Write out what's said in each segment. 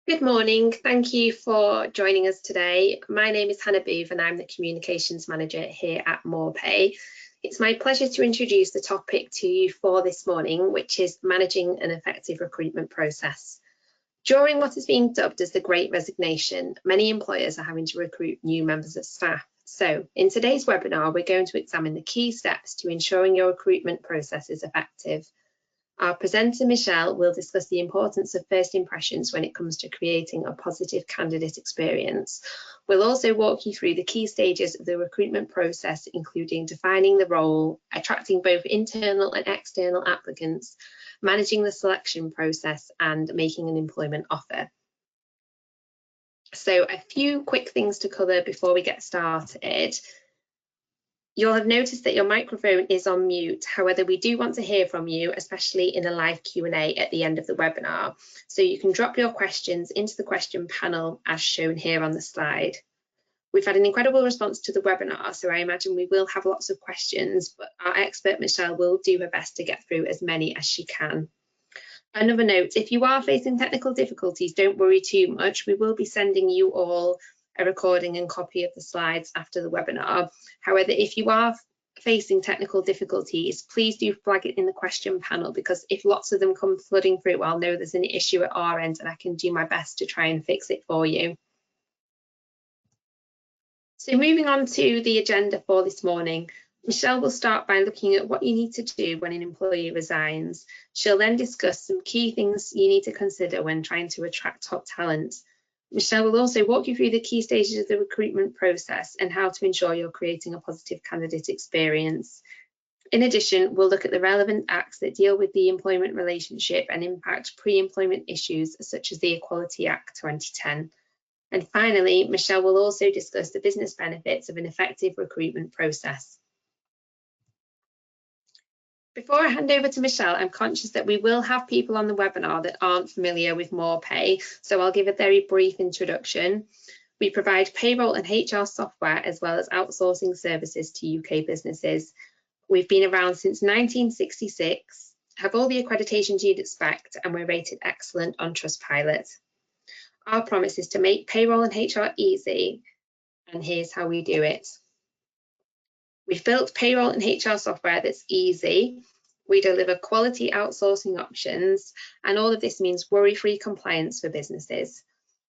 Good morning. Thank you for joining us today. My name is Hannah Booth and I'm the Communications Manager here at Moorpay. It's my pleasure to introduce the topic to you for this morning, which is managing an effective recruitment process. During what is being dubbed as the Great Resignation, many employers are having to recruit new members of staff. So in today's webinar, we're going to examine the key steps to ensuring your recruitment process is effective. Our presenter, Michelle, will discuss the importance of first impressions when it comes to creating a positive candidate experience. We'll also walk you through the key stages of the recruitment process, including defining the role, attracting both internal and external applicants, managing the selection process, and making an employment offer. So a few quick things to cover before we get started. You'll have noticed that your microphone is on mute. However, we do want to hear from you, especially in a live Q&A at the end of the webinar. So you can drop your questions into the question panel as shown here on the slide. We've had an incredible response to the webinar, so I imagine we will have lots of questions, but our expert Michelle will do her best to get through as many as she can. Another note, if you are facing technical difficulties, don't worry too much. We will be sending you all a recording and copy of the slides after the webinar. However, if you are facing technical difficulties, please do flag it in the question panel, because if lots of them come flooding through, I'll know there's an issue at our end and I can do my best to try and fix it for you. So moving on to the agenda for this morning, Michelle will start by looking at what you need to do when an employee resigns. She'll then discuss some key things you need to consider when trying to attract top talent. Michelle will also walk you through the key stages of the recruitment process and how to ensure you're creating a positive candidate experience. In addition, we'll look at the relevant acts that deal with the employment relationship and impact pre-employment issues such as the Equality Act 2010. And finally, Michelle will also discuss the business benefits of an effective recruitment process. Before I hand over to Michelle, I'm conscious that we will have people on the webinar that aren't familiar with Moorpay, so I'll give a very brief introduction. We provide payroll and HR software as well as outsourcing services to UK businesses. We've been around since 1966, have all the accreditations you'd expect, and we're rated excellent on Trustpilot. Our promise is to make payroll and HR easy, and here's how we do it. We've built payroll and HR software that's easy. We deliver quality outsourcing options, and all of this means worry-free compliance for businesses.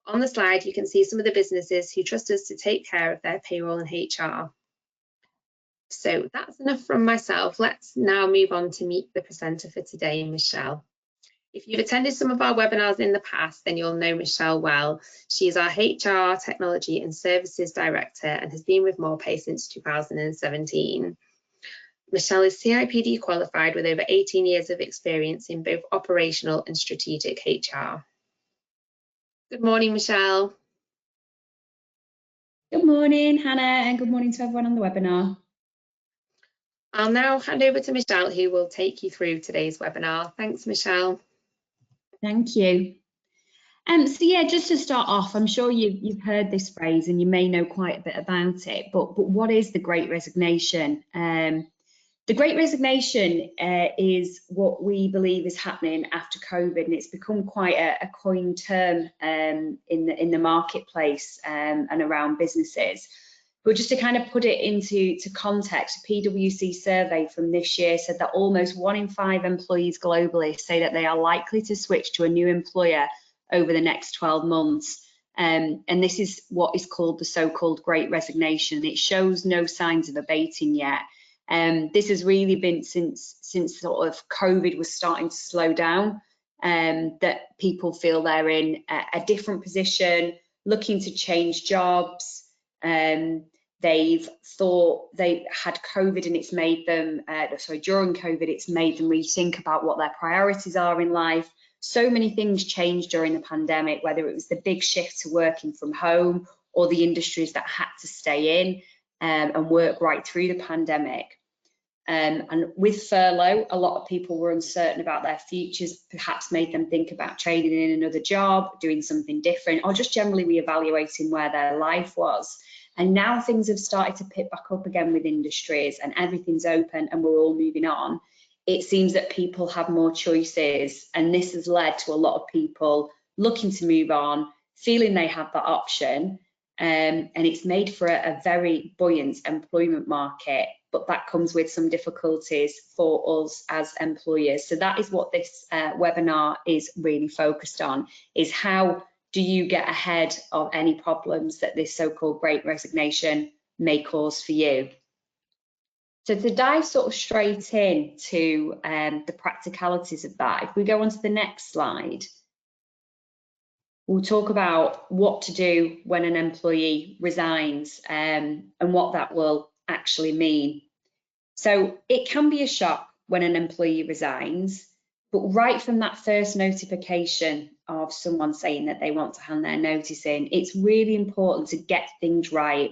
On the slide, you can see some of the businesses who trust us to take care of their payroll and HR. So that's enough from myself. Let's now move on to meet the presenter for today, Michelle. If you've attended some of our webinars in the past, then you'll know Michelle well. She is our HR, Technology and Services Director and has been with Moorpay since 2017. Michelle is CIPD qualified with over 18 years of experience in both operational and strategic HR. Good morning, Michelle. Good morning, Hannah, and good morning to everyone on the webinar. I'll now hand over to Michelle, who will take you through today's webinar. Thanks, Michelle. Thank you. So yeah, just to start off, I'm sure you've heard this phrase and you may know quite a bit about it, but what is the Great Resignation? The Great Resignation is what we believe is happening after COVID, and it's become quite a coined term in the marketplace and around businesses. But just to kind of put it into context, a PwC survey from this year said that almost 1 in 5 employees globally say that they are likely to switch to a new employer over the next 12 months. And this is what is called the so-called Great Resignation. It shows no signs of abating yet. This has really been since sort of COVID was starting to slow down, that people feel they're in a different position, looking to change jobs. They've thought they had COVID and it's made them, during COVID, it's made them rethink about what their priorities are in life. So many things changed during the pandemic, whether it was the big shift to working from home or the industries that had to stay in and work right through the pandemic. And with furlough, a lot of people were uncertain about their futures, perhaps made them think about trading in another job, doing something different, or just generally reevaluating where their life was. And now things have started to pick back up again with industries and everything's open and we're all moving on. It seems that people have more choices, and this has led to a lot of people looking to move on, feeling they have that option, and it's made for a very buoyant employment market, but that comes with some difficulties for us as employers. So that is what this webinar is really focused on, is how do you get ahead of any problems that this so-called Great Resignation may cause for you. So to dive sort of straight in to the practicalities of that, if we go on to the next slide, we'll talk about what to do when an employee resigns and what that will actually mean. So it can be a shock when an employee resigns, but right from that first notification of someone saying that they want to hand their notice in, it's really important to get things right.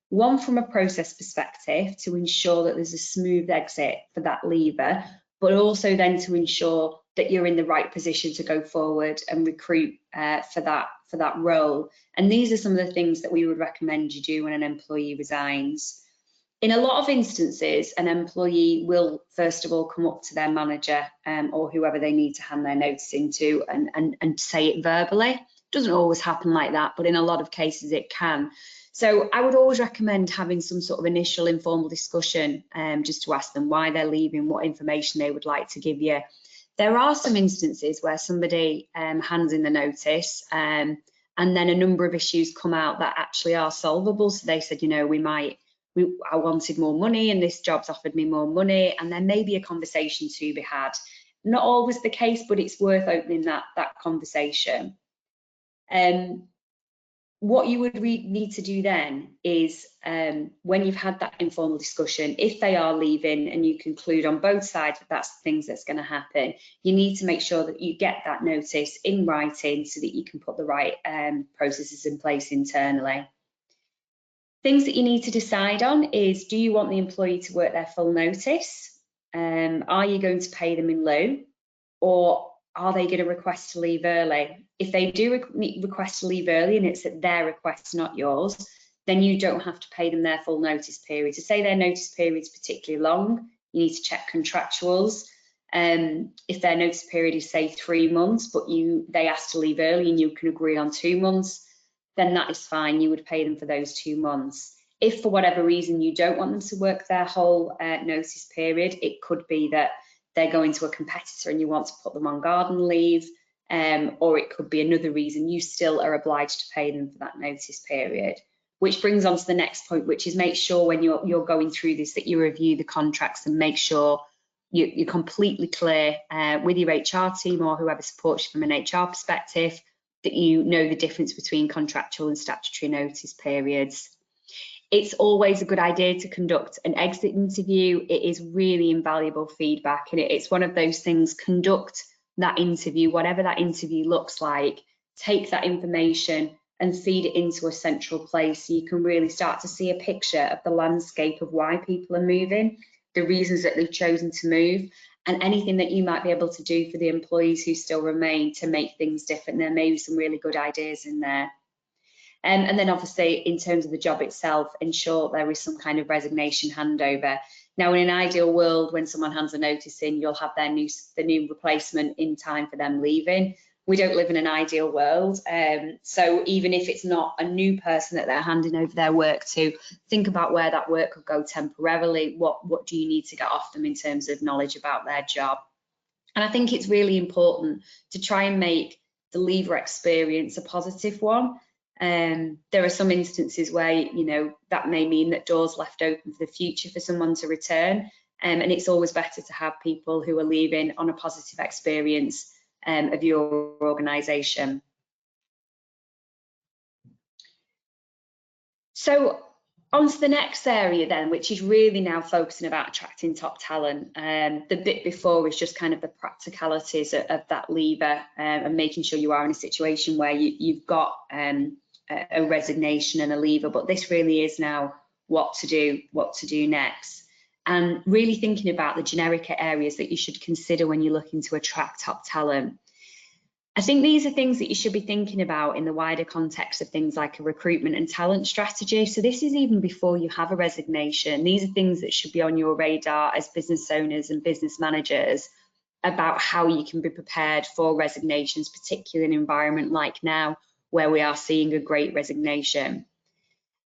One, from a process perspective, to ensure that there's a smooth exit for that leaver, but also then to ensure that you're in the right position to go forward and recruit for that role. And these are some of the things that we would recommend you do when an employee resigns. In a lot of instances, an employee will first of all come up to their manager or whoever they need to hand their notice into and say it verbally. It doesn't always happen like that, but in a lot of cases it can. So I would always recommend having some sort of initial informal discussion just to ask them why they're leaving, what information they would like to give you. There are some instances where somebody hands in the notice and then a number of issues come out that actually are solvable. So they said, you know, I wanted more money and this job's offered me more money, and there may be a conversation to be had. Not always the case, but it's worth opening that conversation. What you would need to do then is when you've had that informal discussion, if they are leaving and you conclude on both sides that that's the things that's going to happen, you need to make sure that you get that notice in writing so that you can put the right processes in place internally. Things that you need to decide on is, do you want the employee to work their full notice? Are you going to pay them in lieu? Or are they going to request to leave early? If they do request to leave early and it's at their request, not yours, then you don't have to pay them their full notice period. To say their notice period is particularly long, you need to check contractuals. If their notice period is, say, 3 months, but they ask to leave early and you can agree on 2 months, then that is fine. You would pay them for those 2 months. If for whatever reason you don't want them to work their whole notice period, it could be that they're going to a competitor and you want to put them on garden leave, or it could be another reason. You still are obliged to pay them for that notice period. Which brings on to the next point, which is make sure when you're going through this that you review the contracts and make sure you're completely clear with your HR team or whoever supports you from an HR perspective, that you know the difference between contractual and statutory notice periods. It's always a good idea to conduct an exit interview. It is really invaluable feedback, and it's one of those things. Conduct that interview, whatever that interview looks like, take that information and feed it into a central place so you can really start to see a picture of the landscape of why people are moving, the reasons that they've chosen to move, and anything that you might be able to do for the employees who still remain to make things different. There may be some really good ideas in there. And then obviously in terms of the job itself, ensure there is some kind of resignation handover. Now, in an ideal world, when someone hands a notice in, you'll have the new replacement in time for them leaving. We don't live in an ideal world. So even if it's not a new person that they're handing over their work to, think about where that work could go temporarily. What do you need to get off them in terms of knowledge about their job? And I think it's really important to try and make the leaver experience a positive one. There are some instances where, you know, that may mean that doors left open for the future for someone to return. And it's always better to have people who are leaving on a positive experience of your organisation. So on to the next area then, which is really now focusing about attracting top talent. The bit before is just kind of the practicalities of that lever and making sure you are in a situation where you've got a resignation and a lever, but this really is now what to do next. And really thinking about the generic areas that you should consider when you're looking to attract top talent. I think these are things that you should be thinking about in the wider context of things like a recruitment and talent strategy. So this is even before you have a resignation. These are things that should be on your radar as business owners and business managers. about how you can be prepared for resignations, particularly in an environment like now where we are seeing a great resignation.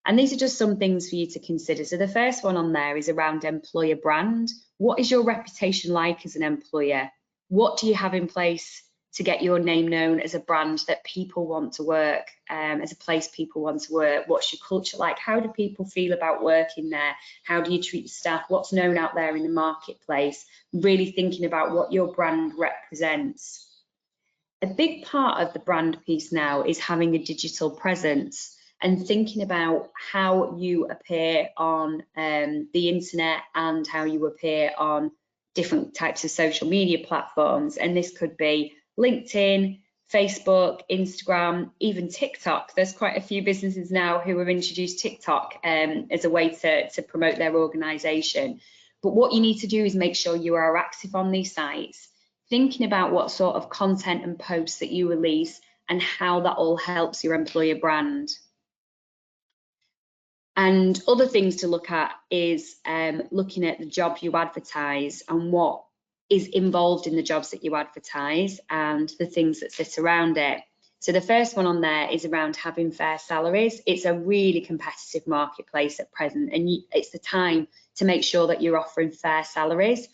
And these are just some things for you to consider. So the first one on there is around employer brand. What is your reputation like as an employer? What do you have in place to get your name known as a brand that people want to work, as a place people want to work? What's your culture like? How do people feel about working there? How do you treat staff? What's known out there in the marketplace? Really thinking about what your brand represents. A big part of the brand piece now is having a digital presence and thinking about how you appear on the internet and how you appear on different types of social media platforms. And this could be LinkedIn, Facebook, Instagram, even TikTok. There's quite a few businesses now who have introduced TikTok as a way to promote their organisation. But what you need to do is make sure you are active on these sites, thinking about what sort of content and posts that you release and how that all helps your employer brand. And other things to look at is looking at the job you advertise and what is involved in the jobs that you advertise and the things that sit around it. So the first one on there is around having fair salaries. It's a really competitive marketplace at present, and it's the time to make sure that you're offering fair salaries.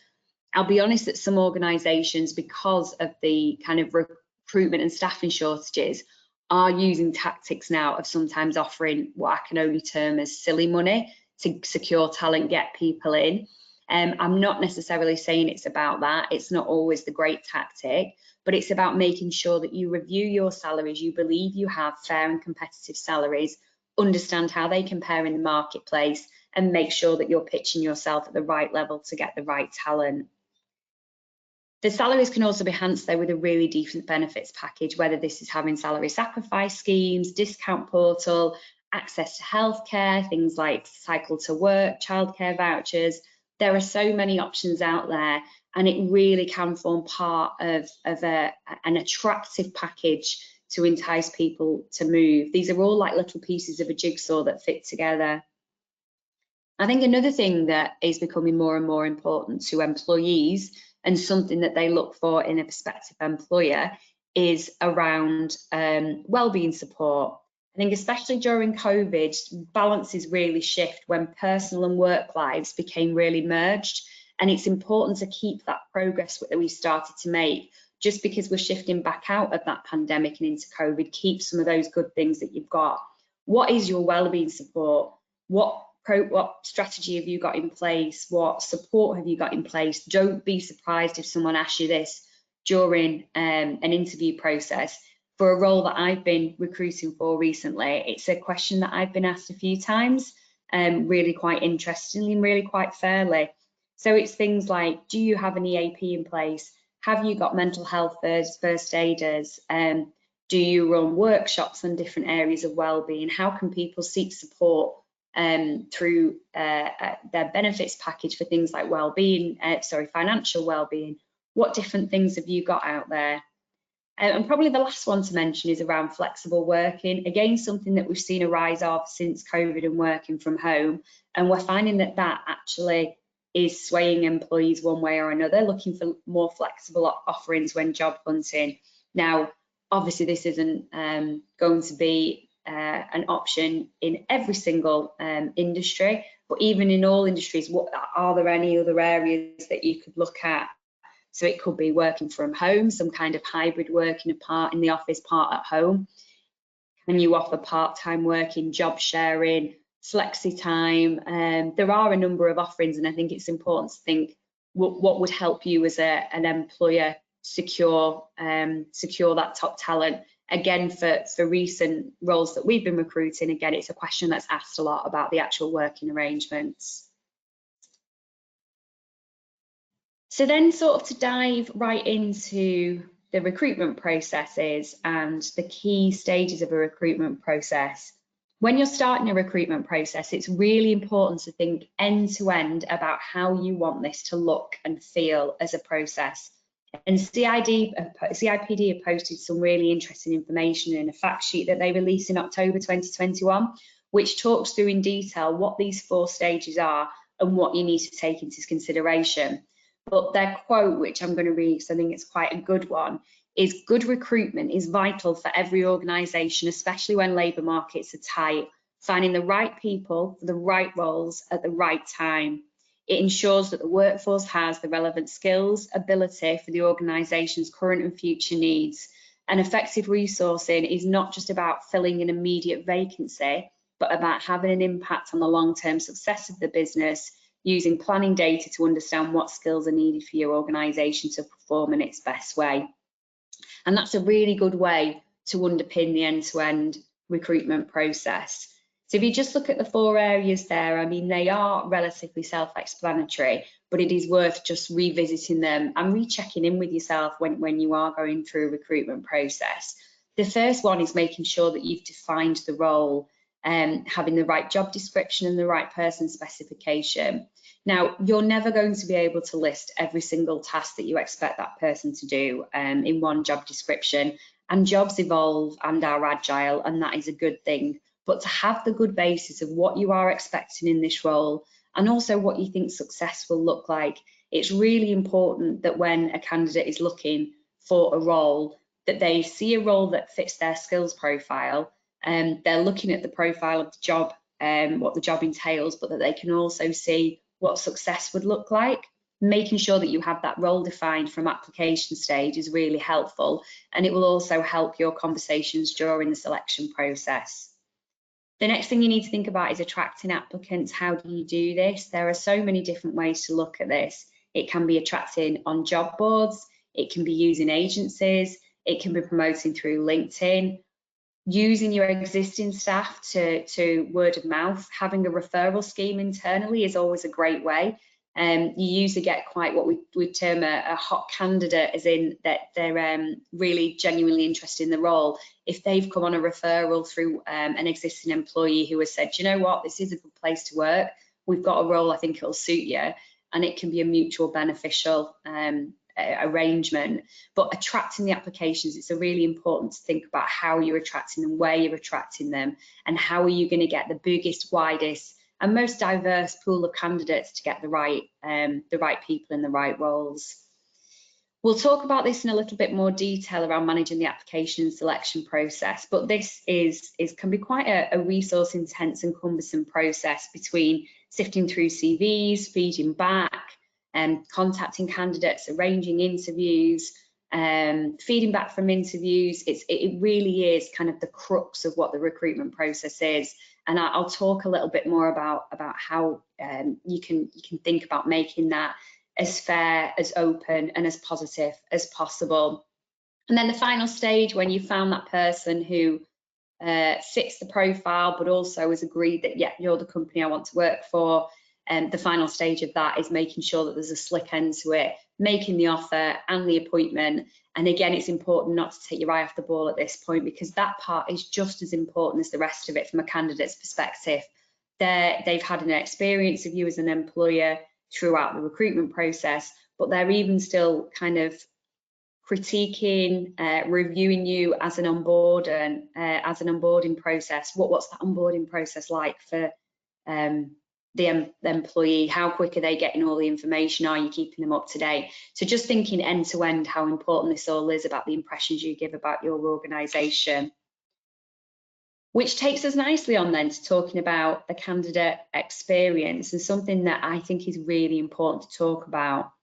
I'll be honest that some organisations, because of the kind of recruitment and staffing shortages, are using tactics now of sometimes offering what I can only term as silly money to secure talent, get people in. I'm not necessarily saying it's about that. It's not always the great tactic, but it's about making sure that you review your salaries, you believe you have fair and competitive salaries, understand how they compare in the marketplace, and make sure that you're pitching yourself at the right level to get the right talent. The salaries can also be enhanced though with a really decent benefits package, whether this is having salary sacrifice schemes, discount portal, access to healthcare, things like cycle to work, childcare vouchers. There are so many options out there, and it really can form part of an attractive package to entice people to move. These are all like little pieces of a jigsaw that fit together. I think another thing that is becoming more and more important to employees and something that they look for in a prospective employer is around wellbeing support. I think especially during COVID, balances really shift when personal and work lives became really merged, and it's important to keep that progress that we started to make. Just because we're shifting back out of that pandemic and into COVID, keep some of those good things that you've got. What is your wellbeing support? What strategy have you got in place? What support have you got in place? Don't be surprised if someone asks you this during an interview process. For a role that I've been recruiting for recently, it's a question that I've been asked a few times, really quite interestingly and really quite fairly. So it's things like, do you have an EAP in place? Have you got mental health first aiders? Do you run workshops on different areas of wellbeing? How can people seek support through their benefits package for things like wellbeing, financial wellbeing? What different things have you got out there? And probably the last one to mention is around flexible working. Again, something that we've seen a rise of since COVID and working from home. And we're finding that that actually is swaying employees one way or another, looking for more flexible offerings when job hunting. Now, obviously, this isn't going to be an option in every single industry, but even in all industries, what are there any other areas that you could look at? So it could be working from home, some kind of hybrid working, a part in the office, part at home. Can you offer part-time working, job sharing, flexi time? There are a number of offerings, and I think it's important to think what would help you as an employer secure that top talent. Again, for recent roles that we've been recruiting, again, it's a question that's asked a lot about the actual working arrangements. So then sort of to dive right into the recruitment processes and the key stages of a recruitment process. When you're starting a recruitment process, it's really important to think end to end about how you want this to look and feel as a process. And CIPD have posted some really interesting information in a fact sheet that they released in October 2021, which talks through in detail what these 4 stages are and what you need to take into consideration. But their quote, which I'm going to read because I think it's quite a good one, is good recruitment is vital for every organisation, especially when labour markets are tight. Finding the right people for the right roles at the right time. It ensures that the workforce has the relevant skills, ability for the organisation's current and future needs. And effective resourcing is not just about filling an immediate vacancy, but about having an impact on the long-term success of the business, using planning data to understand what skills are needed for your organisation to perform in its best way. And that's a really good way to underpin the end-to-end recruitment process. So if you just look at the 4 areas there, I mean, they are relatively self-explanatory, but it is worth just revisiting them and rechecking in with yourself when you are going through a recruitment process. The first one is making sure that you've defined the role, having the right job description and the right person specification. Now, you're never going to be able to list every single task that you expect that person to do in one job description, and jobs evolve and are agile, and that is a good thing. But to have the good basis of what you are expecting in this role and also what you think success will look like, it's really important that when a candidate is looking for a role, that they see a role that fits their skills profile, and they're looking at the profile of the job, what the job entails, but that they can also see what success would look like. Making sure that you have that role defined from application stage is really helpful, and it will also help your conversations during the selection process. The next thing you need to think about is attracting applicants. How do you do this? There are so many different ways to look at this. It can be attracting on job boards, it can be using agencies, it can be promoting through LinkedIn, using your existing staff to word of mouth. Having a referral scheme internally is always a great way. You usually get quite what we term a hot candidate, as in that they're really genuinely interested in the role. If they've come on a referral through an existing employee who has said, you know what, this is a good place to work, we've got a role, I think it'll suit you, and it can be a mutual beneficial arrangement. But attracting the applications, it's really important to think about how you're attracting them, where you're attracting them, and how are you going to get the biggest, widest and most diverse pool of candidates to get the right people in the right roles. We'll talk about this in a little bit more detail around managing the application and selection process, but this can be quite a resource intense and cumbersome process between sifting through CVs, feeding back, contacting candidates, arranging interviews, feeding back from interviews. It really is kind of the crux of what the recruitment process is. And I'll talk a little bit more about how you can think about making that as fair, as open, and as positive as possible. And then the final stage, when you found that person who fits the profile, but also has agreed that, yeah, you're the company I want to work for, and the final stage of that is making sure that there's a slick end to it, making the offer and the appointment. And again, it's important not to take your eye off the ball at this point, because that part is just as important as the rest of it from a candidate's perspective. They've had an experience of you as an employer throughout the recruitment process, but they're even still kind of critiquing, reviewing you as an onboarding process. What's that onboarding process like for the employee? How quick are they getting all the information? Are you keeping them up to date? So just thinking end to end how important this all is about the impressions you give about your organisation. Which takes us nicely on then to talking about the candidate experience, and something that I think is really important to talk about.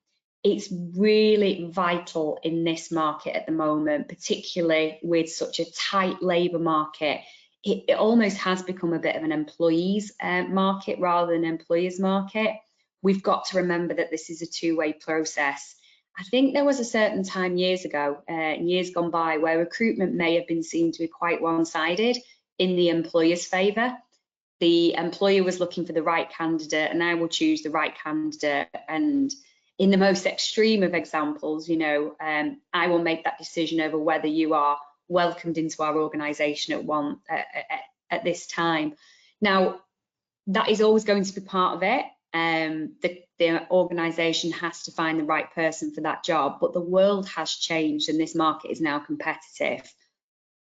It's really vital in this market at the moment, particularly with such a tight labour market. It almost has become a bit of an employees market rather than employers market. We've got to remember that this is a two-way process. I think there was a certain time years ago, years gone by, where recruitment may have been seen to be quite one-sided in the employer's favour. The employer was looking for the right candidate, and I will choose the right candidate. And in the most extreme of examples, you know, I will make that decision over whether you are welcomed into our organisation at this time. Now, that is always going to be part of it. The organisation has to find the right person for that job, but the world has changed and this market is now competitive.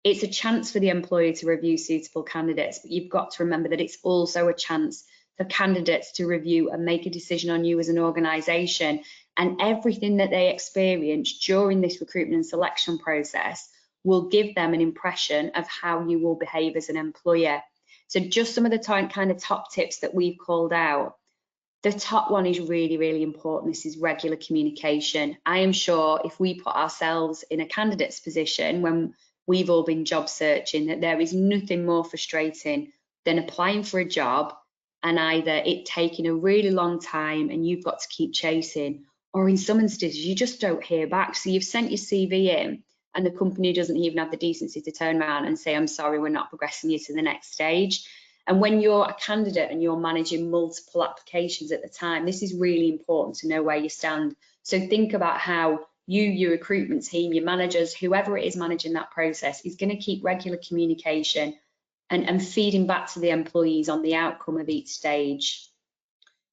It's a chance for the employer to review suitable candidates, but you've got to remember that it's also a chance for candidates to review and make a decision on you as an organisation. And everything that they experience during this recruitment and selection process will give them an impression of how you will behave as an employer. So just some of the kind of top tips that we've called out. The top one is really, really important. This is regular communication. I am sure if we put ourselves in a candidate's position when we've all been job searching, that there is nothing more frustrating than applying for a job and either it taking a really long time and you've got to keep chasing, or in some instances you just don't hear back. So you've sent your CV in and the company doesn't even have the decency to turn around and say, I'm sorry, we're not progressing you to the next stage. And when you're a candidate and you're managing multiple applications at the time, this is really important to know where you stand. So think about how you, your recruitment team, your managers, whoever it is managing that process, is going to keep regular communication and feeding back to the employees on the outcome of each stage.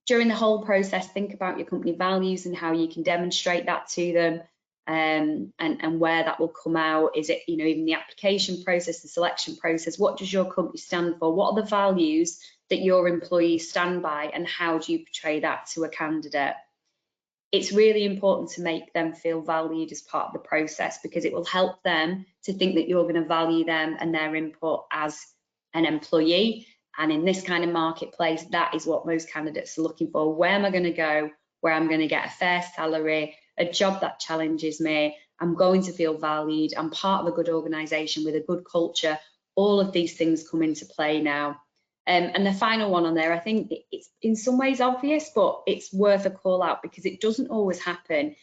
During the whole process, think about your company values and how you can demonstrate that to them, and where that will come out. Is it, you know, even the application process, the selection process, what does your company stand for? What are the values that your employees stand by, and how do you portray that to a candidate? It's really important to make them feel valued as part of the process, because it will help them to think that you're going to value them and their input as an employee. And in this kind of marketplace, that is what most candidates are looking for. Where am I going to go where I'm going to get a fair salary, a job that challenges me, I'm going to feel valued, I'm part of a good organisation with a good culture? All of these things come into play now. And the final one on there, I think it's in some ways obvious, but it's worth a call out because it doesn't always happen,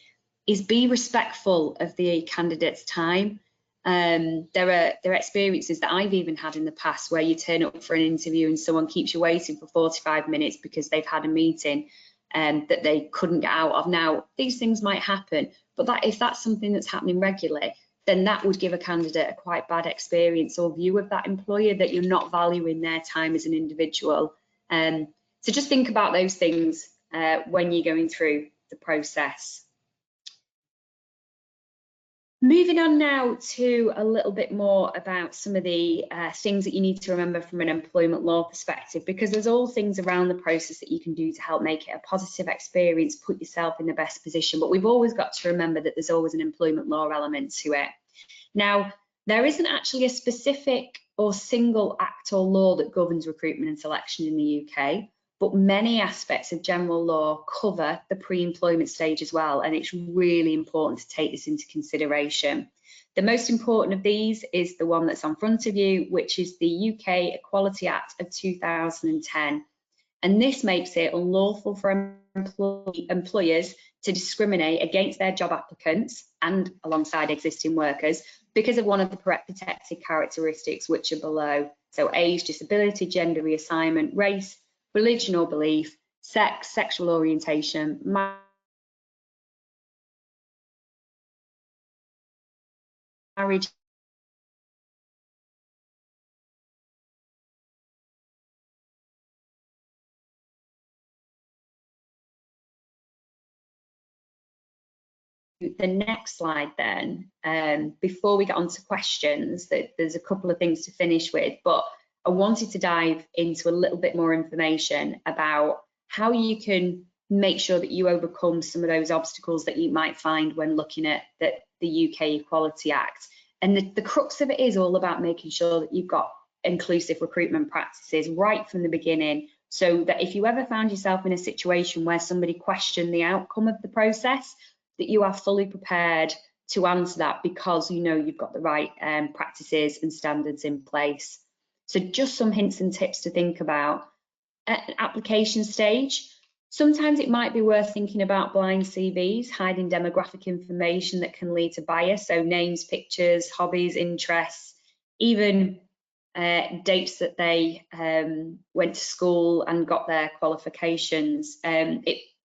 is be respectful of the candidate's time. There are experiences that I've even had in the past where you turn up for an interview and someone keeps you waiting for 45 minutes because they've had a meeting that they couldn't get out of. Now, these things might happen, but if that's something that's happening regularly, then that would give a candidate a quite bad experience or view of that employer, that you're not valuing their time as an individual. So just think about those things when you're going through the process. Moving on now to a little bit more about some of the things that you need to remember from an employment law perspective, because there's all things around the process that you can do to help make it a positive experience, put yourself in the best position. But we've always got to remember that there's always an employment law element to it. Now, there isn't actually a specific or single act or law that governs recruitment and selection in the UK, but many aspects of general law cover the pre-employment stage as well, and it's really important to take this into consideration. The most important of these is the one that's on front of you, which is the UK Equality Act of 2010. And this makes it unlawful for employers to discriminate against their job applicants and alongside existing workers because of one of the protected characteristics which are below. So age, disability, gender reassignment, race, religion or belief, sex, sexual orientation, marriage, the next slide then, before we get on to questions, there's a couple of things to finish with, but I wanted to dive into a little bit more information about how you can make sure that you overcome some of those obstacles that you might find when looking at the UK Equality Act. And the crux of it is all about making sure that you've got inclusive recruitment practices right from the beginning, so that if you ever found yourself in a situation where somebody questioned the outcome of the process, that you are fully prepared to answer that because you know you've got the right practices and standards in place. So just some hints and tips to think about. At an application stage, sometimes it might be worth thinking about blind CVs, hiding demographic information that can lead to bias, so names, pictures, hobbies, interests, even dates that they went to school and got their qualifications.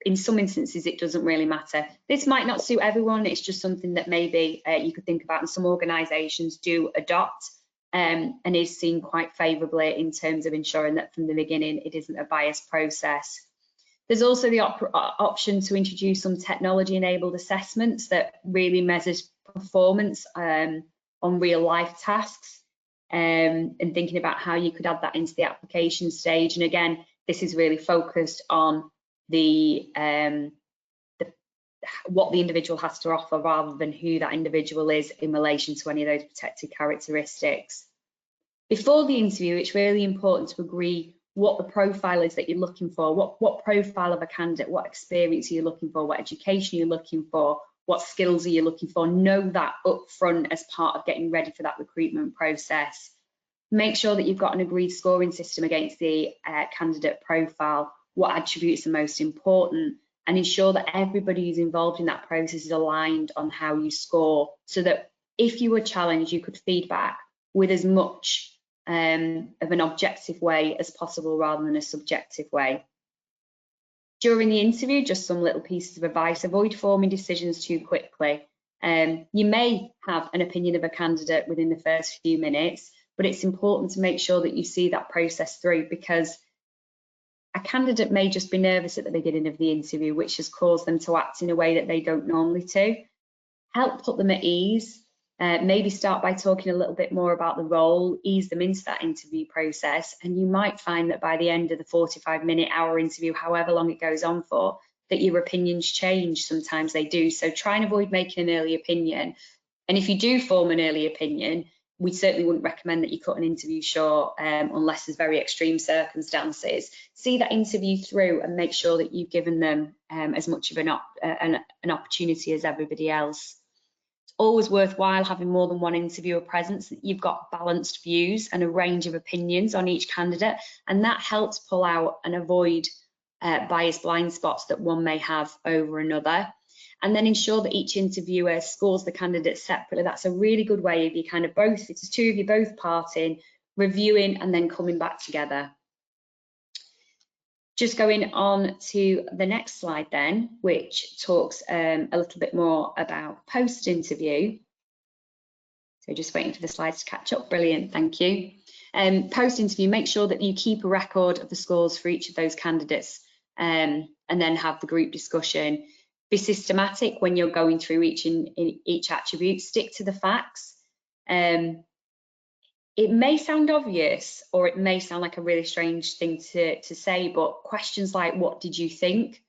In some instances, it doesn't really matter. This might not suit everyone. It's just something that maybe you could think about, and some organisations do adopt and is seen quite favourably in terms of ensuring that from the beginning it isn't a biased process. There's also the option to introduce some technology-enabled assessments that really measures performance on real-life tasks, and thinking about how you could add that into the application stage. And again, this is really focused on what the individual has to offer rather than who that individual is in relation to any of those protected characteristics. Before the interview, it's really important to agree what the profile is that you're looking for, what profile of a candidate, what experience are you looking for, what education are you looking for, what skills are you looking for. Know that up front as part of getting ready for that recruitment process. Make sure that you've got an agreed scoring system against the candidate profile, what attributes are most important, and ensure that everybody who's involved in that process is aligned on how you score, so that if you were challenged, you could feedback with as much of an objective way as possible rather than a subjective way. During the interview, just some little pieces of advice: avoid forming decisions too quickly. You may have an opinion of a candidate within the first few minutes, but it's important to make sure that you see that process through, because a candidate may just be nervous at the beginning of the interview, which has caused them to act in a way that they don't normally do. Help put them at ease. Maybe start by talking a little bit more about the role, ease them into that interview process, and you might find that by the end of the 45-minute, hour interview, however long it goes on for, that your opinions change. Sometimes they do. So try and avoid making an early opinion. And if you do form an early opinion, we certainly wouldn't recommend that you cut an interview short unless there's very extreme circumstances. See that interview through and make sure that you've given them as much of an opportunity as everybody else. It's always worthwhile having more than one interviewer present, so that you've got balanced views and a range of opinions on each candidate, and that helps pull out and avoid biased blind spots that one may have over another. And then ensure that each interviewer scores the candidates separately. That's a really good way of you kind of both, if it's two of you both parting, reviewing and then coming back together. Just going on to the next slide then, which talks a little bit more about post-interview. So just waiting for the slides to catch up. Brilliant, thank you. Post-interview, make sure that you keep a record of the scores for each of those candidates and then have the group discussion. Be systematic when you're going through each attribute. Stick to the facts. It may sound obvious, or it may sound like a really strange thing to say, but questions like, what did you think?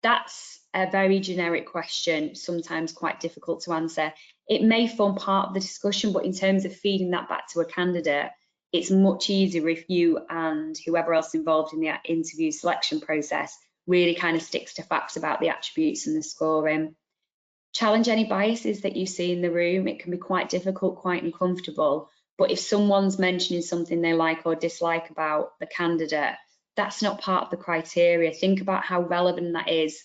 That's a very generic question, sometimes quite difficult to answer. It may form part of the discussion, but in terms of feeding that back to a candidate, it's much easier if you and whoever else involved in the interview selection process really kind of sticks to facts about the attributes and the scoring. Challenge any biases that you see in the room. It can be quite difficult, quite uncomfortable, but if someone's mentioning something they like or dislike about the candidate, that's not part of the criteria. Think about how relevant that is.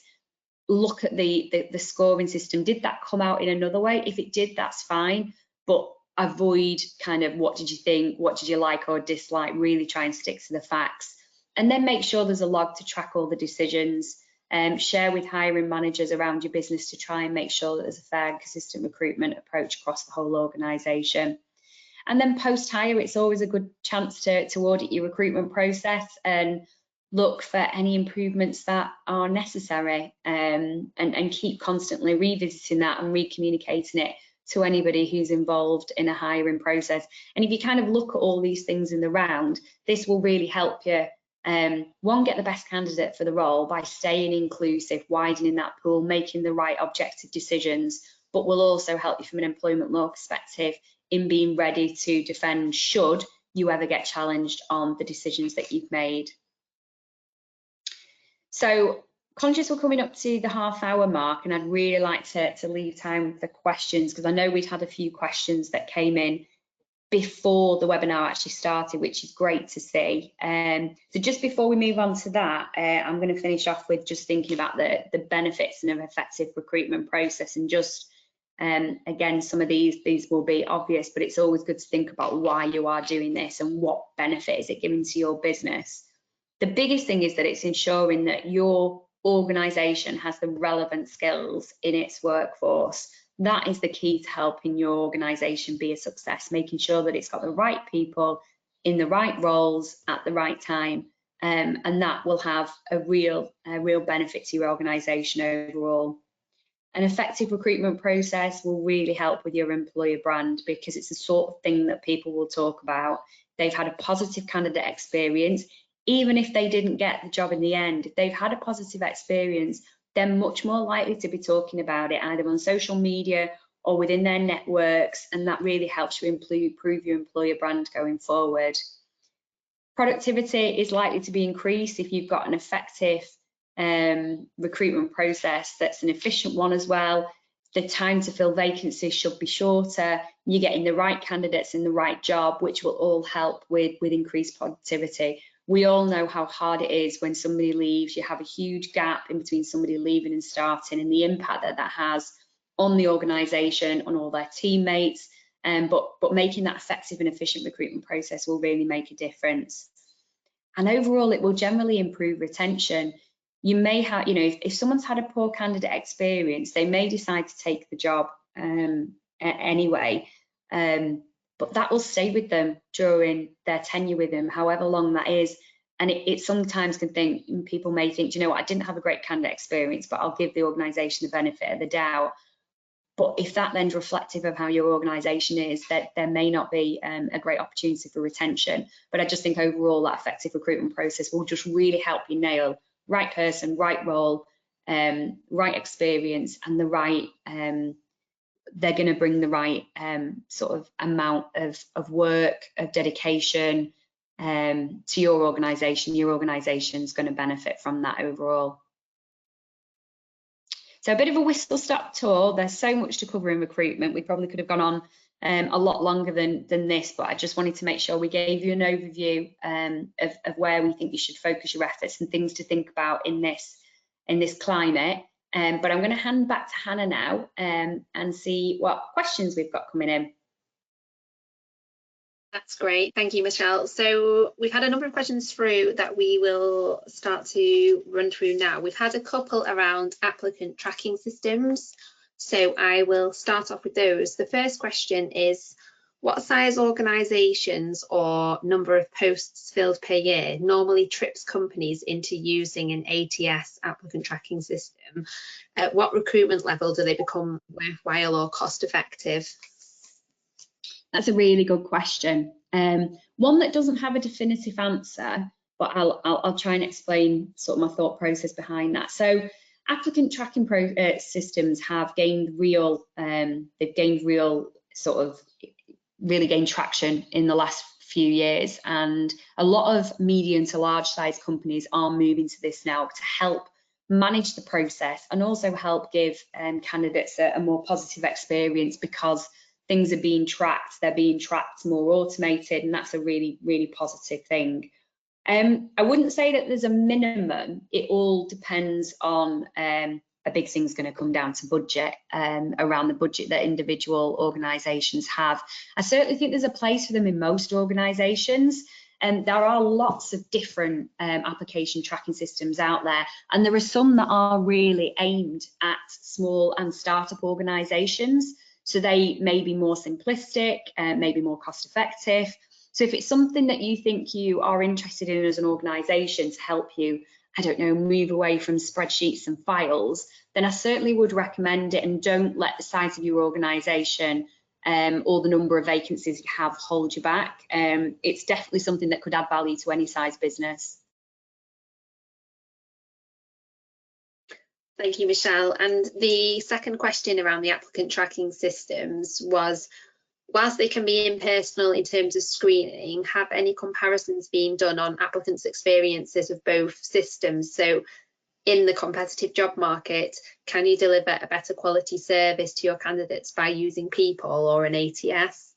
Look at the scoring system. Did that come out in another way? If it did, that's fine, but avoid kind of what did you think, what did you like or dislike. Really try and stick to the facts. And then make sure there's a log to track all the decisions. Share with hiring managers around your business to try and make sure that there's a fair and consistent recruitment approach across the whole organisation. And then post-hire, it's always a good chance to audit your recruitment process and look for any improvements that are necessary, and keep constantly revisiting that and recommunicating it to anybody who's involved in a hiring process. And if you kind of look at all these things in the round, this will really help you one, get the best candidate for the role by staying inclusive, widening that pool, making the right objective decisions, but will also help you from an employment law perspective in being ready to defend should you ever get challenged on the decisions that you've made. So conscious we're coming up to the half-hour mark, and I'd really like to leave time for questions, because I know we'd had a few questions that came in before the webinar actually started, which is great to see. So just before we move on to that, I'm going to finish off with just thinking about the benefits of an effective recruitment process, and just again, some of these will be obvious, but it's always good to think about why you are doing this and what benefit is it giving to your business. The biggest thing is that it's ensuring that your organisation has the relevant skills in its workforce. That is the key to helping your organisation be a success, making sure that it's got the right people in the right roles at the right time, and that will have a real benefit to your organisation overall. An effective recruitment process will really help with your employer brand, because it's the sort of thing that people will talk about. They've had a positive candidate experience, even if they didn't get the job in the end. If they've had a positive experience, they're much more likely to be talking about it either on social media or within their networks, and that really helps you improve your employer brand going forward. Productivity is likely to be increased if you've got an effective recruitment process that's an efficient one as well. The time to fill vacancies should be shorter. You're getting the right candidates in the right job, which will all help with increased productivity. We all know how hard it is when somebody leaves. You have a huge gap in between somebody leaving and starting, and the impact that that has on the organisation, on all their teammates. But making that effective and efficient recruitment process will really make a difference. And overall, it will generally improve retention. You may have, if someone's had a poor candidate experience, they may decide to take the job anyway, but that will stay with them during their tenure with them, however long that is. And it sometimes people may think, you know what, I didn't have a great candidate experience, but I'll give the organisation the benefit of the doubt. But if that then's reflective of how your organisation is, that there may not be a great opportunity for retention. But I just think overall that effective recruitment process will just really help you nail right person, right role, right experience, and the right, they're going to bring the right sort of amount of work, of dedication to your organisation. Your organisation's going to benefit from that overall. So a bit of a whistle-stop tour. There's so much to cover in recruitment. We probably could have gone on a lot longer than this, but I just wanted to make sure we gave you an overview of where we think you should focus your efforts and things to think about in this climate. But I'm going to hand back to Hannah now and see what questions we've got coming in. That's great. Thank you, Michelle. So we've had a number of questions through that we will start to run through now. We've had a couple around applicant tracking systems. So I will start off with those. The first question is, what size organisations or number of posts filled per year normally trips companies into using an ATS applicant tracking system? At what recruitment level do they become worthwhile or cost effective? That's a really good question. One that doesn't have a definitive answer, but I'll try and explain sort of my thought process behind that. So applicant tracking systems have gained real really gained traction in the last few years, and a lot of medium to large size companies are moving to this now to help manage the process and also help give candidates a more positive experience, because things are being tracked, they're being tracked more automated, and that's a really, really positive thing. I wouldn't say that there's a minimum. It all depends on, a big thing's going to come down to budget, around the budget that individual organisations have. I certainly think there's a place for them in most organisations, and there are lots of different application tracking systems out there, and there are some that are really aimed at small and startup organisations. So they may be more simplistic, maybe more cost effective. So if it's something that you think you are interested in as an organisation to help you, I don't know, move away from spreadsheets and files, then I certainly would recommend it, and don't let the size of your organisation or the number of vacancies you have hold you back. It's definitely something that could add value to any size business. Thank you, Michelle. And the second question around the applicant tracking systems was, whilst they can be impersonal in terms of screening, have any comparisons been done on applicants' experiences of both systems? So in the competitive job market, can you deliver a better quality service to your candidates by using people or an ATS?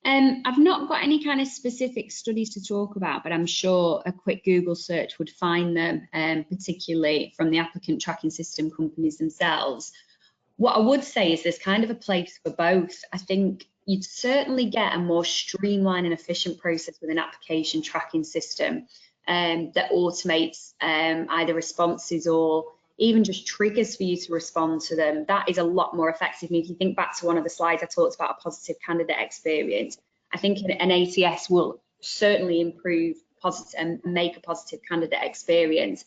I've not got any kind of specific studies to talk about, but I'm sure a quick Google search would find them, particularly from the applicant tracking system companies themselves. What I would say is there's kind of a place for both. I think you'd certainly get a more streamlined and efficient process with an application tracking system that automates either responses or even just triggers for you to respond to them. That is a lot more effective. And if you think back to one of the slides I talked about a positive candidate experience, I think an ATS will certainly improve and make a positive candidate experience.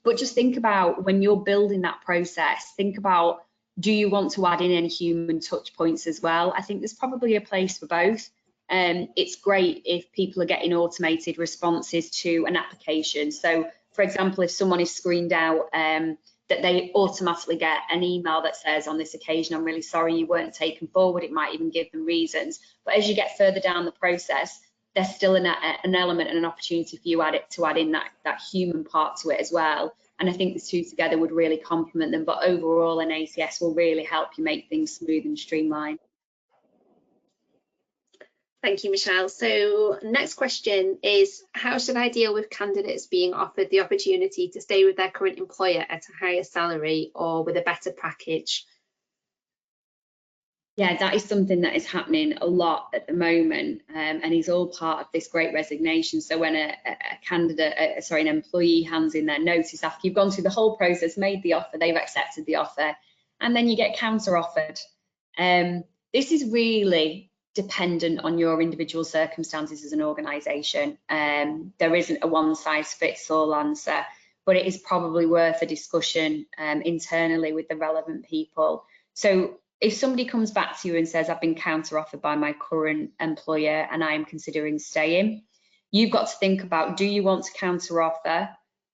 But just think about when you're building that process, think about, do you want to add in any human touch points as well? I think there's probably a place for both. It's great if people are getting automated responses to an application. So For example, if someone is screened out, that they automatically get an email that says, on this occasion, I'm really sorry you weren't taken forward. It might even give them reasons. But as you get further down the process, there's still an element and an opportunity for you to add in that human part to it as well. And I think the two together would really complement them. But overall, an ACS will really help you make things smooth and streamlined. Thank you, Michelle. So next question is, how should I deal with candidates being offered the opportunity to stay with their current employer at a higher salary or with a better package? Yeah, that is something that is happening a lot at the moment, and is all part of this Great Resignation. So when an employee hands in their notice after you've gone through the whole process, made the offer, they've accepted the offer, and then you get counter offered. This is really dependent on your individual circumstances as an organisation. There isn't a one-size-fits-all answer, but it is probably worth a discussion internally with the relevant people. So if somebody comes back to you and says, I've been counter offered by my current employer and I'm considering staying, you've got to think about, do you want to counter offer?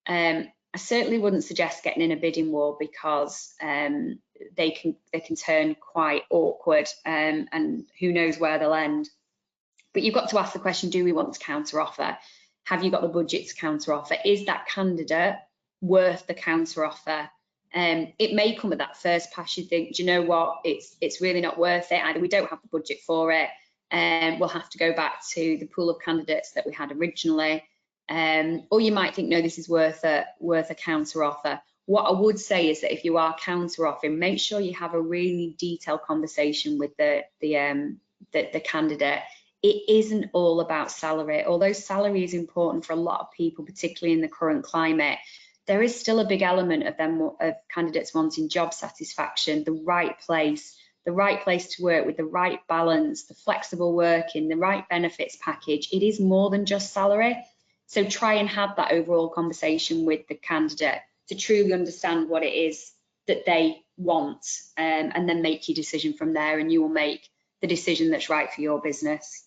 I certainly wouldn't suggest getting in a bidding war, because they can turn quite awkward, and who knows where they'll end. But you've got to ask the question, do we want to counter offer? Have you got the budget to counter offer? Is that candidate worth the counter offer? It may come at that first pass, you think, do you know what, it's really not worth it. Either we don't have the budget for it, and we'll have to go back to the pool of candidates that we had originally, or you might think, no, this is worth a counter offer. What I would say is that if you are counter offering, make sure you have a really detailed conversation with the candidate. It isn't all about salary, although salary is important for a lot of people, particularly in the current climate. There is still a big element of candidates wanting job satisfaction, the right place to work with, the right balance, the flexible working, the right benefits package. It is more than just salary. So try and have that overall conversation with the candidate to truly understand what it is that they want, and then make your decision from there, and you will make the decision that's right for your business.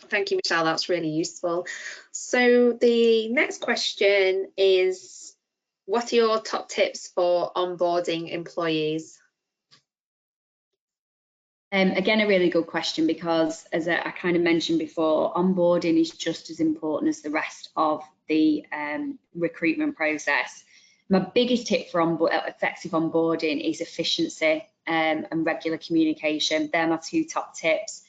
Thank you, Michelle, that's really useful. So the next question is, what are your top tips for onboarding employees? Again, a really good question, because as I kind of mentioned before, onboarding is just as important as the rest of the recruitment process. My biggest tip for effective onboarding is efficiency and regular communication. They're my two top tips.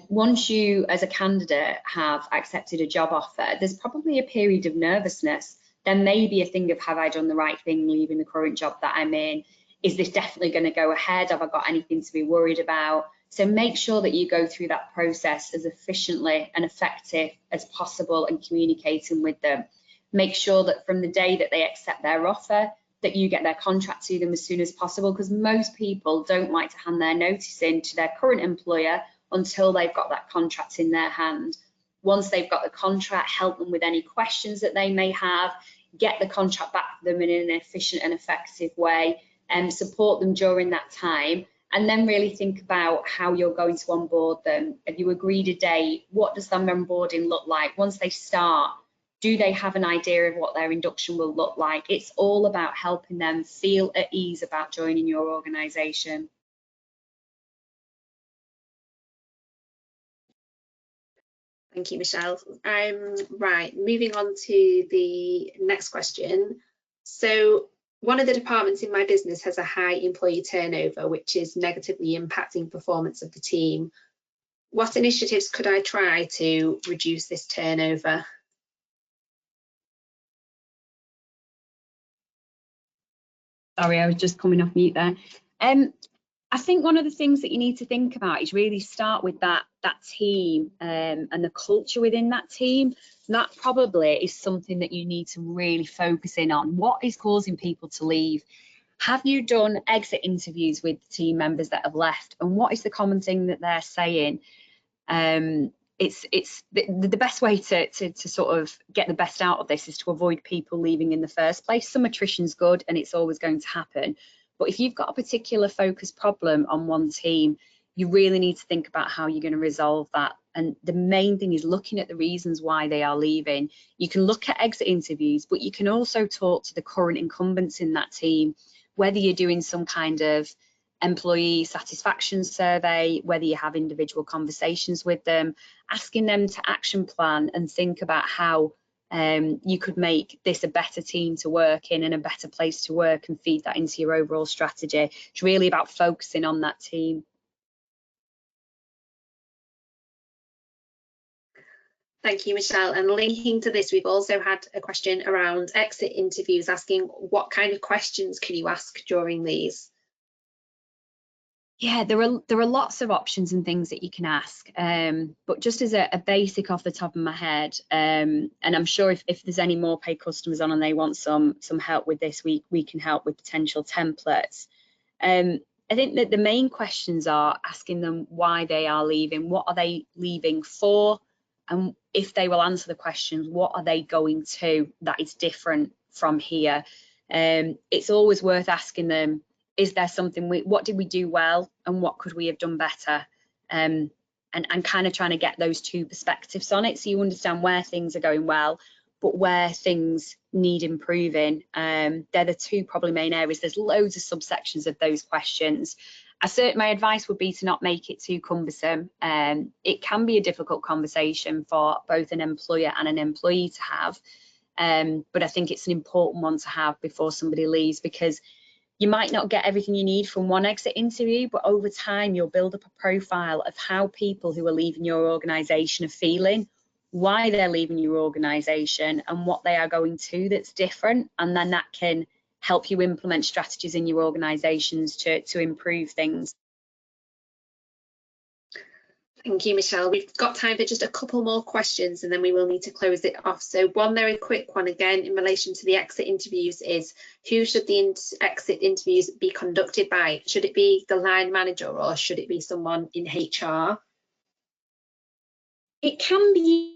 Once you, as a candidate, have accepted a job offer, there's probably a period of nervousness. There may be a thing of, have I done the right thing leaving the current job that I'm in? Is this definitely going to go ahead? Have I got anything to be worried about? So make sure that you go through that process as efficiently and effective as possible and communicating with them. Make sure that from the day that they accept their offer, that you get their contract to them as soon as possible, because most people don't like to hand their notice in to their current employer until they've got that contract in their hand. Once they've got the contract, help them with any questions that they may have, get the contract back to them in an efficient and effective way, and support them during that time. And then really think about how you're going to onboard them. Have you agreed a date? What does their onboarding look like? Once they start, do they have an idea of what their induction will look like? It's all about helping them feel at ease about joining your organisation. Thank you, Michelle. Right, moving on to the next question. So one of the departments in my business has a high employee turnover, which is negatively impacting performance of the team. What initiatives could I try to reduce this turnover? Sorry, I was just coming off mute there. I think one of the things that you need to think about is really start with that team and the culture within that team. That probably is something that you need to really focus in on. What is causing people to leave? Have you done exit interviews with team members that have left? And what is the common thing that they're saying? It's the best way to sort of get the best out of this is to avoid people leaving in the first place. Some attrition's good and it's always going to happen. But if you've got a particular focus problem on one team, you really need to think about how you're going to resolve that. And the main thing is looking at the reasons why they are leaving. You can look at exit interviews, but you can also talk to the current incumbents in that team, whether you're doing some kind of employee satisfaction survey, whether you have individual conversations with them, asking them to action plan and think about how you could make this a better team to work in and a better place to work, and feed that into your overall strategy. It's really about focusing on that team. Thank you, Michelle. And linking to this, we've also had a question around exit interviews, asking what kind of questions can you ask during these? Yeah, there are lots of options and things that you can ask, but just as a basic off the top of my head, and I'm sure if there's any Moorpay customers on and they want some help with this, we can help with potential templates. I think that the main questions are asking them why they are leaving, what are they leaving for, and if they will answer the questions, what are they going to that is different from here. It's always worth asking them, is there something what did we do well and what could we have done better, and kind of trying to get those two perspectives on it, so you understand where things are going well but where things need improving. They're the two probably main areas. There's loads of subsections of those questions. My advice would be to not make it too cumbersome. It can be a difficult conversation for both an employer and an employee to have, but I think it's an important one to have before somebody leaves, because you might not get everything you need from one exit interview, but over time you'll build up a profile of how people who are leaving your organisation are feeling, why they're leaving your organisation, and what they are going to that's different. And then that can help you implement strategies in your organisations to improve things. Thank you, Michelle. We've got time for just a couple more questions and then we will need to close it off. So one very quick one again in relation to the exit interviews is, who should the exit interviews be conducted by? Should it be the line manager or should it be someone in HR? It can be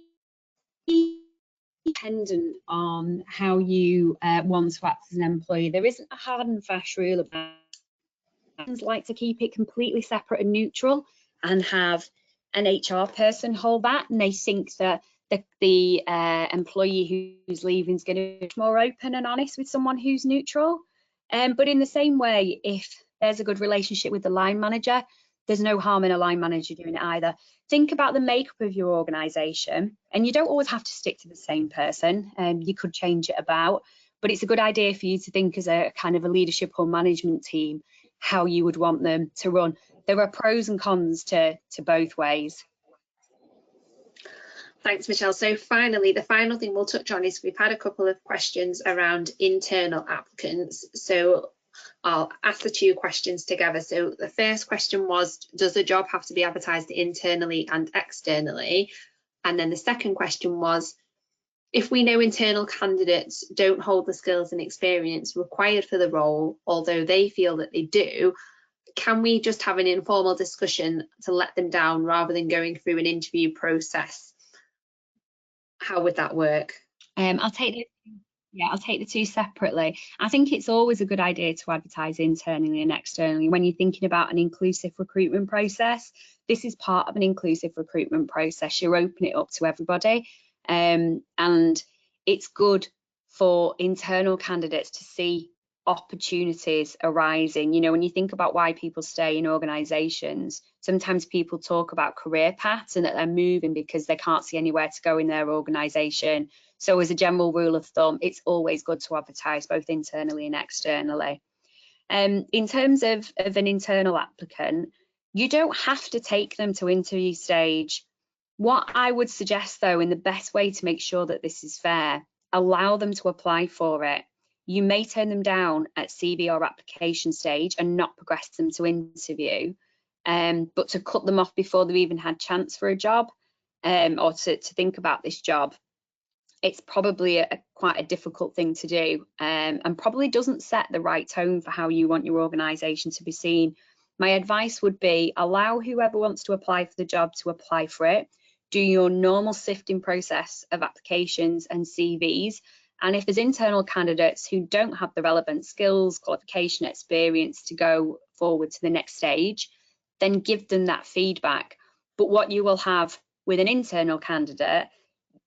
dependent on how you want to act as an employee. There isn't a hard and fast rule about it. Like to keep it completely separate and neutral and have an HR person hold that, and they think that the employee who's leaving is going to be more open and honest with someone who's neutral. But in the same way, if there's a good relationship with the line manager, there's no harm in a line manager doing it either. Think about the makeup of your organisation, and you don't always have to stick to the same person, you could change it about, but it's a good idea for you to think as a kind of a leadership or management team how you would want them to run. There are pros and cons to both ways. Thanks, Michelle. So finally, the final thing we'll touch on is we've had a couple of questions around internal applicants. So I'll ask the two questions together. So the first question was, does the job have to be advertised internally and externally? And then the second question was, if we know internal candidates don't hold the skills and experience required for the role, although they feel that they do, can we just have an informal discussion to let them down rather than going through an interview process? How would that work? I'll take the two separately. I think it's always a good idea to advertise internally and externally. When you're thinking about an inclusive recruitment process, this is part of an inclusive recruitment process. You open it up to everybody, and it's good for internal candidates to see opportunities arising. You know, when you think about why people stay in organisations, sometimes people talk about career paths and that they're moving because they can't see anywhere to go in their organisation. So as a general rule of thumb, it's always good to advertise both internally and externally. In terms of an internal applicant, you don't have to take them to interview stage. What I would suggest though, and the best way to make sure that this is fair, allow them to apply for it. You may turn them down at CV or application stage and not progress them to interview, but to cut them off before they've even had chance for a job, or to think about this job, it's probably quite a difficult thing to do, and probably doesn't set the right tone for how you want your organisation to be seen. My advice would be, allow whoever wants to apply for the job to apply for it. Do your normal sifting process of applications and CVs. And if there's internal candidates who don't have the relevant skills, qualification, experience to go forward to the next stage, then give them that feedback. But what you will have with an internal candidate,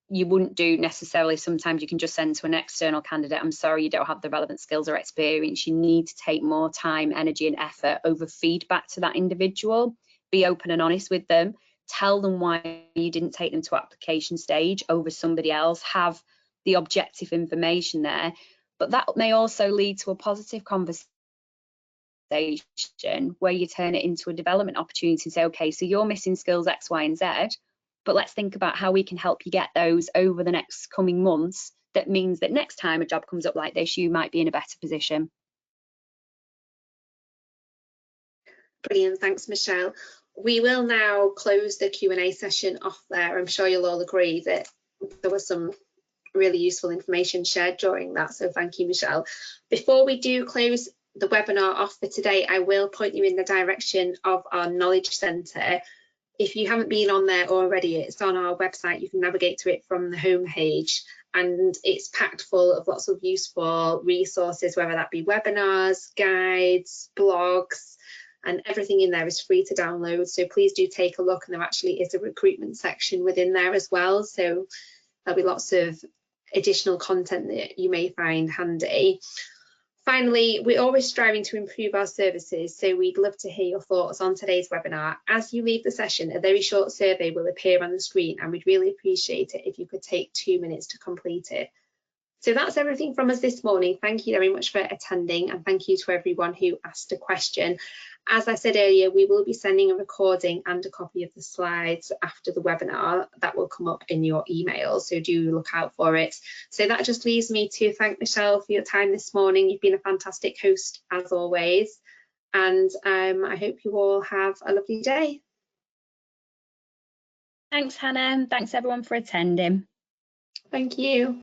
you wouldn't do necessarily. Sometimes you can just send to an external candidate, I'm sorry, you don't have the relevant skills or experience. You need to take more time, energy and effort over feedback to that individual. Be open and honest with them. Tell them why you didn't take them to application stage over somebody else. Have the objective information there. But that may also lead to a positive conversation where you turn it into a development opportunity and say, okay, so you're missing skills X, Y, and Z, but let's think about how we can help you get those over the next coming months. That means that next time a job comes up like this, you might be in a better position. Brilliant, thanks Michelle. We will now close the Q&A session off there. I'm sure you'll all agree that there was some really useful information shared during that, so thank you Michelle. Before we do close the webinar off for today, I will point you in the direction of our Knowledge Centre. If you haven't been on there already, it's on our website. You can navigate to it from the home page, and it's packed full of lots of useful resources, whether that be webinars, guides, blogs, and everything in there is free to download. So please do take a look, and there actually is a recruitment section within there as well. So there'll be lots of additional content that you may find handy. Finally, we're always striving to improve our services, so we'd love to hear your thoughts on today's webinar. As you leave the session, a very short survey will appear on the screen, and we'd really appreciate it if you could take 2 minutes to complete it. So that's everything from us this morning. Thank you very much for attending, and thank you to everyone who asked a question. As I said earlier, we will be sending a recording and a copy of the slides after the webinar. That will come up in your email, so do look out for it. So that just leaves me to thank Michelle for your time this morning. You've been a fantastic host as always, and I hope you all have a lovely day. Thanks Hannah, and thanks everyone for attending. Thank you.